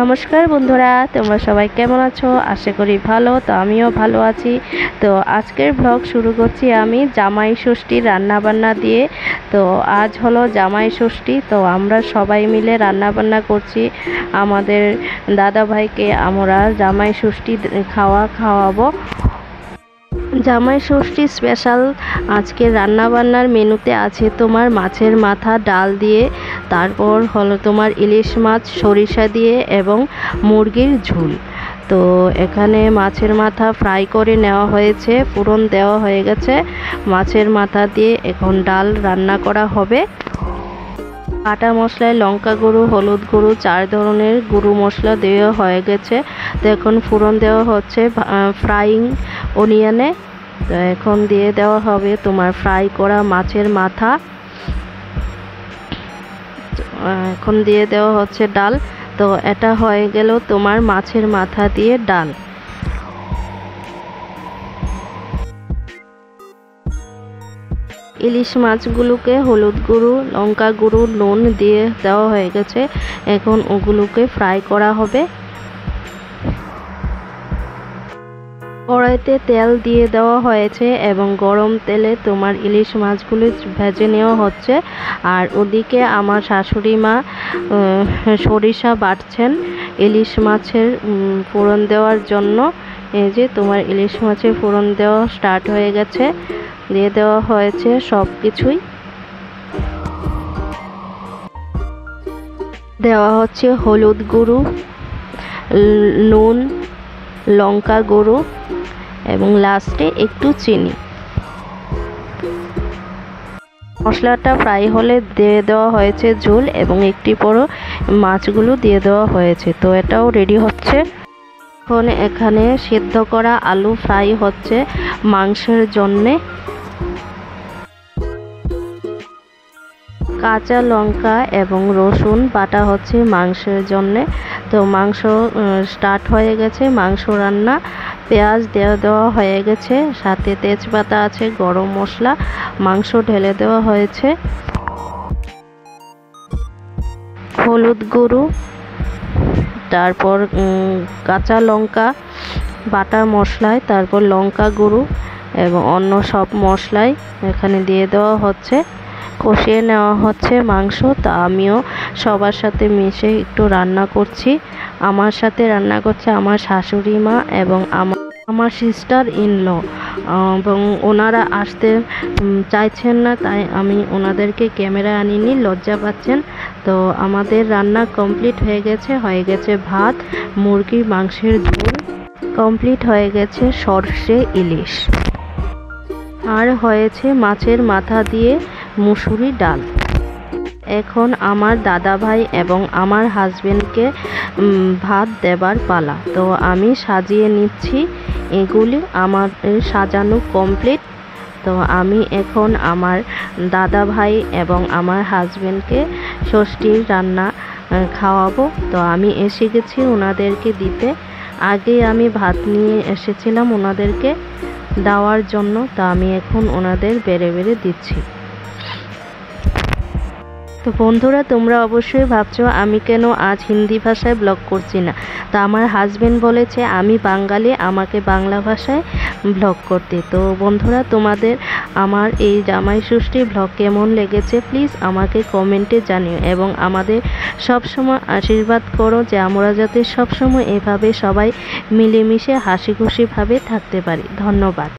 নমস্কার বন্ধুরা, তোমরা সবাই কেমন আছো? আশা করি ভালো। তো আমিও ভালো আছি। তো আজকের ব্লগ শুরু করছি আমি জামাই ষষ্ঠীর রান্নাবান্না দিয়ে। তো আজ হলো জামাই ষষ্ঠী, তো আমরা সবাই মিলে রান্নাবান্না করছি। আমাদের দাদা ভাইকে আমরা জামাই ষষ্ঠী খাওয়াবো। জামাই ষষ্ঠী স্পেশাল আজকে রান্নাবান্নার মেনুতে আছে তোমার মাছের মাথা ডাল দিয়ে, তারপর হলো তোমার ইলিশ মাছ সরিষা দিয়ে এবং মুরগির ঝোল। তো এখানে মাছের মাথা ফ্রাই করে নেওয়া হয়েছে, ফোড়ন দেওয়া হয়ে গেছে। মাছের মাথা দিয়ে এখন ডাল রান্না করা হবে। বাটা মশলায় লঙ্কা গুঁড়ো, হলুদ গুঁড়ো, 4 ধরনের গুঁড়ো মশলা দেওয়া হয়ে গেছে। তো এখন ফোড়ন দেওয়া হচ্ছে ফ্রাইং অনিয়নে। তো এখন দিয়ে দেওয়া হবে তোমার ফ্রাই করা মাছের মাথা। এখন দিয়ে দেওয়া হচ্ছে ডাল। তো এটা হয়ে গেল তোমার মাছের মাথা দিয়ে ডাল। ইলিশ মাছগুলোকে হলুদ গুঁড়ো, লঙ্কা গুঁড়ো, নুন দিয়ে দেওয়া হয়ে গেছে। এখন ওগুলোকে ফ্রাই করা হবে। কড়াইতে তেল দিয়ে দেওয়া হয়েছে এবং গরম তেলে তোমার ইলিশ মাছগুলো ভেজে নেওয়া হচ্ছে। আর ওদিকে আমার শাশুড়ি মা সরিষা বাটছেন ইলিশ মাছের ফোড়ন দেওয়ার জন্য। এই যে তোমার ইলিশ মাছের ফোড়ন দেওয়া স্টার্ট হয়ে গেছে। দিয়ে দেওয়া হয়েছে সব কিছুই। দেওয়া হচ্ছে হলুদ গুঁড়ো, নুন, লঙ্কা গুঁড়ো এবং লাস্টে একটু চিনি। মশলাটা ফ্রাই হলে দিয়ে দেওয়া হয়েছে ঝোল এবং একটি বড় মাছগুলো দিয়ে দেওয়া হয়েছে। তো এটাও রেডি হচ্ছে। এখন এখানে সেদ্ধ করা আলু ফ্রাই হচ্ছে মাংসের জন্যে। কাঁচা লঙ্কা এবং রসুন বাটা হচ্ছে মাংসের জন্যে। তো মাংস স্টার্ট হয়ে গেছে মাংস রান্না। পেঁয়াজ দেওয়া হয়ে গেছে, সাথে তেজপাতা আছে, গরম মশলা। মাংস ঢেলে দেওয়া হয়েছে। হলুদ গুঁড়ো, তারপর কাঁচা লঙ্কা বাটা মশলায়, তারপর লঙ্কা গুঁড়ো এবং অন্য সব মশলাই এখানে দিয়ে দেওয়া হচ্ছে। কষিয়ে নেওয়া হচ্ছে মাংস। তা আমিও সবার সাথে মিশে একটু রান্না করছি। আমার সাথে রান্না করছে আমার শাশুড়ি মা এবং আমার সিস্টার ইন ল, এবং ওনারা আসতে চাইছেন না, তাই আমি ওনাদেরকে ক্যামেরা আনিনি, লজ্জা পাচ্ছেন। তো আমাদের রান্না কমপ্লিট হয়ে গেছে ভাত, মুরগির মাংসের ঝোল কমপ্লিট হয়ে গেছে, সর্ষে ইলিশ, আর হয়েছে মাছের মাথা দিয়ে মুসুরি ডাল। এখন আমার দাদা ভাই এবং আমার হাজবেন্ডকে ভাত দেবার পালা। তো আমি সাজিয়ে নিচ্ছি। এগুলি আমার সাজানো কমপ্লিট। তো আমি এখন আমার দাদা ভাই এবং আমার হাজবেন্ডকে ষষ্ঠীর রান্না খাওয়াবো। তো আমি এসে গেছি ওনাদেরকে দিতে। আগে আমি ভাত নিয়ে এসেছিলাম ওনাদেরকে দেওয়ার জন্য। তো আমি এখন ওনাদের বেড়ে বেড়ে দিচ্ছি। তো বন্ধুরা, তোমরা অবশ্যই ভাবছো আমি কেন আজ হিন্দি ভাষায় ব্লগ করছি না। তো আমার হাজবেন্ড বলেছে আমি বাঙালি, আমাকে বাংলা ভাষায় ব্লগ করতে। তো বন্ধুরা, তোমাদের আমার এই জামাই ষষ্ঠীর ব্লগ কেমন লেগেছে প্লিজ আমাকে কমেন্টে জানিও, এবং আমাদের সবসময় আশীর্বাদ করো যে আমরা যাতে সবসময় এভাবে সবাই মিলেমিশে হাসি খুশিভাবে থাকতে পারি। ধন্যবাদ।